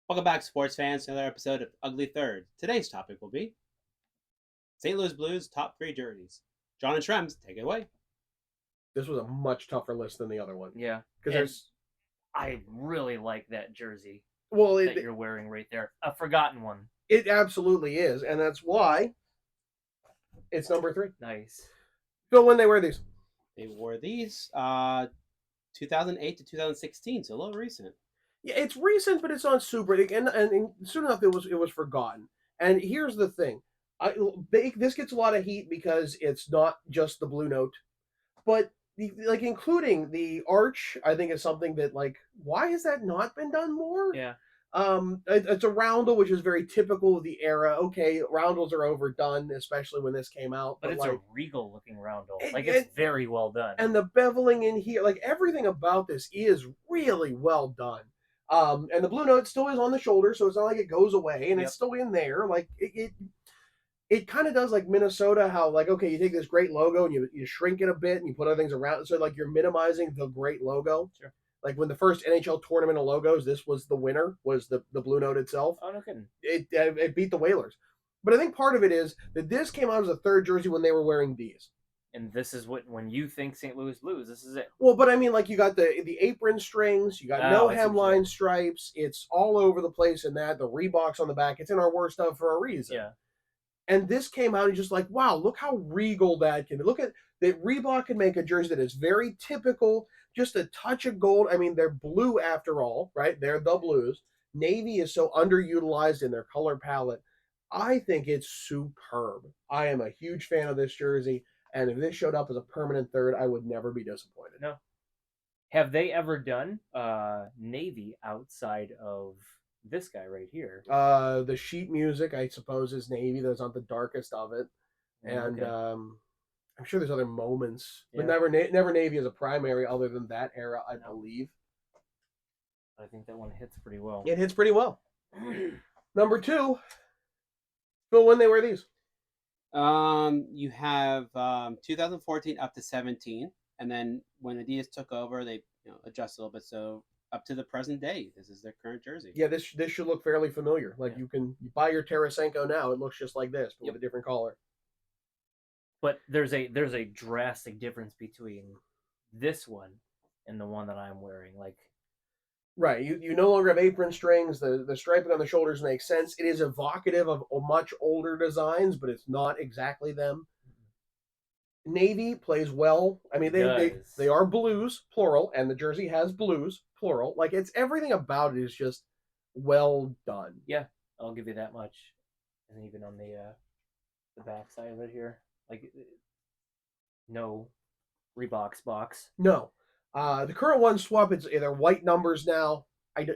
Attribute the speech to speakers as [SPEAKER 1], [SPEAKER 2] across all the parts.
[SPEAKER 1] Welcome back, sports fans, to another episode of Ugly Third. Today's topic will be St. Louis Blues top three jerseys. John and Shrems, take it away.
[SPEAKER 2] This was a much tougher list than the other one
[SPEAKER 3] Yeah,
[SPEAKER 2] because
[SPEAKER 3] and
[SPEAKER 2] there's
[SPEAKER 3] I really like that jersey
[SPEAKER 2] well,
[SPEAKER 3] that you're wearing right there. A forgotten one.
[SPEAKER 2] it absolutely is, and that's why it's number three.
[SPEAKER 3] Nice.
[SPEAKER 2] Phil, when they wear these,
[SPEAKER 1] They wore these 2008 to 2016, so a little recent.
[SPEAKER 2] yeah, it's recent, but it's not super. And soon enough, it was forgotten. And here's the thing, this gets a lot of heat because it's not just the blue note, but like including the arch, I think is something that like why has that not been done more?
[SPEAKER 3] Yeah.
[SPEAKER 2] It's a roundel, which is very typical of the era. Okay, roundels are overdone, especially when this came out.
[SPEAKER 3] But it's
[SPEAKER 2] like,
[SPEAKER 3] a regal looking roundel.
[SPEAKER 2] It-
[SPEAKER 3] Like
[SPEAKER 2] it-
[SPEAKER 3] it's very well done.
[SPEAKER 2] and the beveling in here, like everything about this is really well done. And the blue note still is on the shoulder, so it's not like it goes away, and
[SPEAKER 3] Yep.
[SPEAKER 2] it's still in there. Like it kind of does like Minnesota, how like okay, you take this great logo and you shrink it a bit and you put other things around it, so like you're minimizing the great logo.
[SPEAKER 3] Sure.
[SPEAKER 2] Like when the first NHL tournament of logos, this was the winner, was the blue note itself.
[SPEAKER 3] Oh, no kidding.
[SPEAKER 2] It beat the Whalers. But I think part of it is that this came out as a third jersey when they were wearing these.
[SPEAKER 3] And this is what when you think St. Louis Blues, this is it.
[SPEAKER 2] Well, but I mean, like you got the apron strings, you got
[SPEAKER 3] Oh,
[SPEAKER 2] no
[SPEAKER 3] I see what you're
[SPEAKER 2] hemline
[SPEAKER 3] saying.
[SPEAKER 2] stripes. It's all over the place in that. The Reeboks on the back. It's in our worst stuff for a reason.
[SPEAKER 3] Yeah.
[SPEAKER 2] And this came out and just like, wow, look how regal that can be. Look at that Reebok can make a jersey that is very typical, just a touch of gold. I mean, they're blue after all, right? They're the Blues. Navy is so underutilized in their color palette. I think it's superb. I am a huge fan of this jersey, and if this showed up as a permanent third, I would never be disappointed.
[SPEAKER 3] No. Have they ever done Navy outside of this guy right here?
[SPEAKER 2] The sheet music, I suppose, is Navy. That's not the darkest of it, and
[SPEAKER 3] Okay.
[SPEAKER 2] I'm sure there's other moments, but
[SPEAKER 3] Yeah.
[SPEAKER 2] never Navy as a primary, other than that era, I believe.
[SPEAKER 3] I think that one hits pretty well.
[SPEAKER 2] It hits pretty well. Number two, Phil, when they wear these,
[SPEAKER 1] You have 2014 up to 17, and then when Adidas took over, they adjusted a little bit. So up to the present day, this is their current jersey.
[SPEAKER 2] yeah, this should look fairly familiar. Like
[SPEAKER 3] Yeah.
[SPEAKER 2] you buy your Tarasenko now, it looks just like this, but
[SPEAKER 3] Yep.
[SPEAKER 2] with a different color.
[SPEAKER 3] But there's a drastic difference between this one and the one that I'm wearing. Like
[SPEAKER 2] Right, you no longer have apron strings. The striping on the shoulders makes sense. It is evocative of much older designs, but it's not exactly them. Navy plays well. I mean, they are blues plural, and the jersey has blues plural. Like it's everything about it is just well done.
[SPEAKER 3] yeah, I'll give you that much. And even on the back side of it here, like no Reeboks box.
[SPEAKER 2] No, the current one swap. It's they're white numbers now. I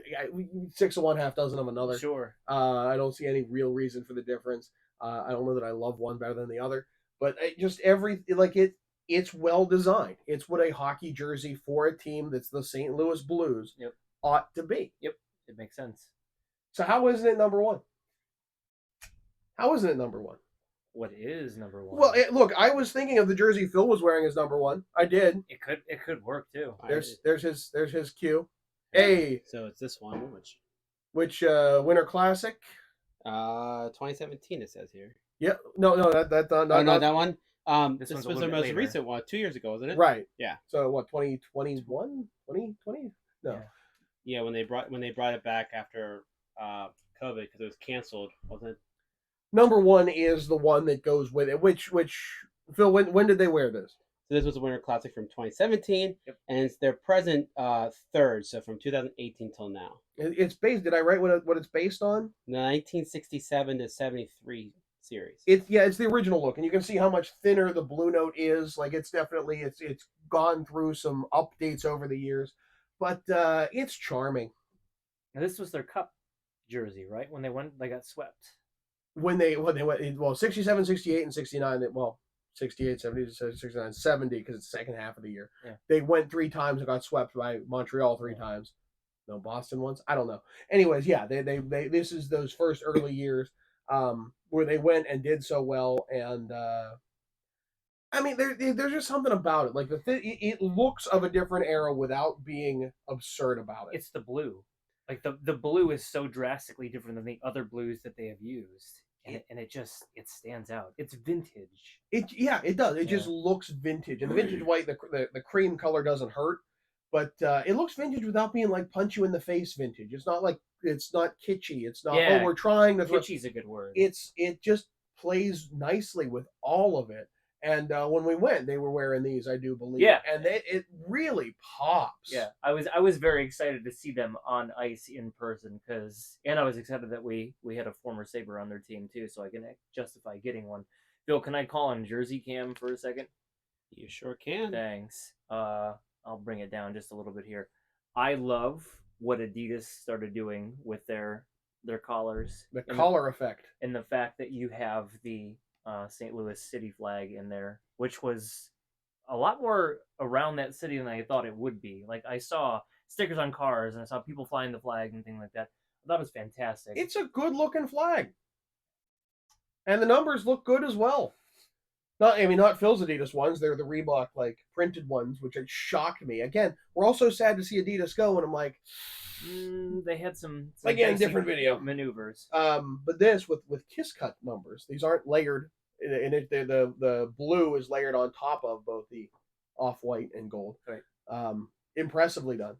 [SPEAKER 2] 6 of one, half dozen of another.
[SPEAKER 3] Sure.
[SPEAKER 2] I don't see any real reason for the difference. I don't know that I love one better than the other, but just it's well designed. It's what a hockey jersey for a team that's the St. Louis Blues
[SPEAKER 3] Yep.
[SPEAKER 2] ought to be.
[SPEAKER 3] Yep. It makes sense.
[SPEAKER 2] So how isn't it number one? How isn't it number one?
[SPEAKER 3] What is number one?
[SPEAKER 2] Well, look, I was thinking of the jersey Phil was wearing as number one. I did.
[SPEAKER 3] it could work too.
[SPEAKER 2] There's his cue. Hey,
[SPEAKER 1] So it's this one,
[SPEAKER 2] which Winter Classic?
[SPEAKER 1] 2017 it says here.
[SPEAKER 2] Yeah, no, that
[SPEAKER 1] No, that one.
[SPEAKER 3] This
[SPEAKER 1] This
[SPEAKER 3] one's a
[SPEAKER 1] was
[SPEAKER 3] little
[SPEAKER 1] the
[SPEAKER 3] bit
[SPEAKER 1] most
[SPEAKER 3] later.
[SPEAKER 1] recent one, 2 years ago, wasn't it?
[SPEAKER 2] right.
[SPEAKER 1] Yeah.
[SPEAKER 2] So what? 2021, 2020? No.
[SPEAKER 3] Yeah.
[SPEAKER 1] Yeah, when they brought it back after COVID because it was canceled, wasn't it?
[SPEAKER 2] Number one is the one that goes with it. Which Phil? When did they wear this?
[SPEAKER 1] So this was a Winter Classic from 2017,
[SPEAKER 3] Yep.
[SPEAKER 1] and it's their present third, so from 2018 till now.
[SPEAKER 2] It's based. Did I write what it's based on?
[SPEAKER 1] The 1967 to 73 series.
[SPEAKER 2] It's the original look, and you can see how much thinner the blue note is. Like it's definitely it's gone through some updates over the years, but it's charming.
[SPEAKER 3] Now, this was their cup jersey, right? When they got swept.
[SPEAKER 2] When they went, well, 67, 68, and 69. Well, 68, 70, 69, 70 because it's the second half of the year.
[SPEAKER 3] Yeah.
[SPEAKER 2] They went 3 times and got swept by Montreal 3 times. No, Boston once. I don't know. Anyways, yeah, they this is those first early years where they went and did so well, and I mean, there's just something about it. Like it looks of a different era without being absurd about it.
[SPEAKER 3] It's the blue. Like the blue is so drastically different than the other blues that they have used, and it just it stands out. It's vintage.
[SPEAKER 2] It does. It just
[SPEAKER 3] Yeah.
[SPEAKER 2] looks vintage, and the vintage white, the cream color doesn't hurt, but it looks vintage without being like punch you in the face vintage. It's not like it's not kitschy. It's not
[SPEAKER 3] Yeah,
[SPEAKER 2] we're trying to throw.
[SPEAKER 3] Kitschy's a good word.
[SPEAKER 2] It just plays nicely with all of it. And when we went, they were wearing these, I do believe.
[SPEAKER 3] Yeah.
[SPEAKER 2] And it really pops.
[SPEAKER 3] Yeah, I was very excited to see them on ice in person and I was excited that we had a former Saber on their team too, so I can justify getting one. Bill, can I call on Jersey Cam for a second?
[SPEAKER 1] You sure can.
[SPEAKER 3] Thanks. I'll bring it down just a little bit here. I love what Adidas started doing with their collars.
[SPEAKER 2] The collar effect.
[SPEAKER 3] And the fact that you have the St. Louis city flag in there, which was a lot more around that city than I thought it would be. Like I saw stickers on cars and I saw people flying the flag and things like that. I thought it was fantastic.
[SPEAKER 2] It's a good looking flag. And the numbers look good as well. Not Phil's Adidas ones. They're the Reebok like printed ones, which shocked me. Again, we're also sad to see Adidas go, and I'm like,
[SPEAKER 3] they had some
[SPEAKER 2] again different video
[SPEAKER 3] maneuvers.
[SPEAKER 2] But this with kiss cut numbers, these aren't layered. And the blue is layered on top of both the off white and gold.
[SPEAKER 3] Right.
[SPEAKER 2] Impressively done.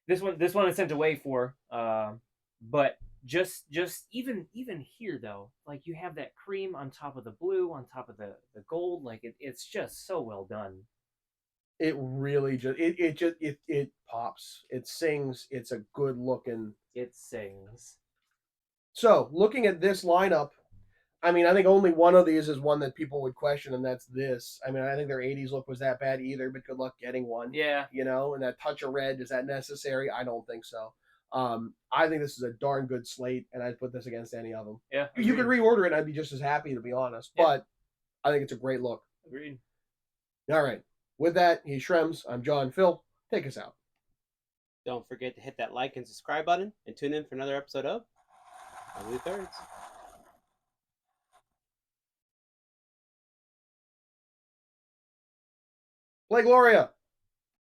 [SPEAKER 3] This one is sent away for, but just even here though, like you have that cream on top of the blue on top of the gold, like it's just so well done.
[SPEAKER 2] It really it pops. It sings. It's a good looking.
[SPEAKER 3] It sings.
[SPEAKER 2] So looking at this lineup, I think only one of these is one that people would question, and that's this. I think their '80s look was that bad either, but good luck getting one.
[SPEAKER 3] Yeah.
[SPEAKER 2] And that touch of red, is that necessary? I don't think so. I think this is a darn good slate, and I'd put this against any of them.
[SPEAKER 3] Yeah.
[SPEAKER 2] You could reorder it, and I'd be just as happy, to be honest. Yeah. But I think it's a great look.
[SPEAKER 3] Agreed.
[SPEAKER 2] All right. With that, he's Shrems. I'm John. Phil, take us out.
[SPEAKER 1] Don't forget to hit that like and subscribe button, and tune in for another episode of Ugly Thirds.
[SPEAKER 2] Play Gloria.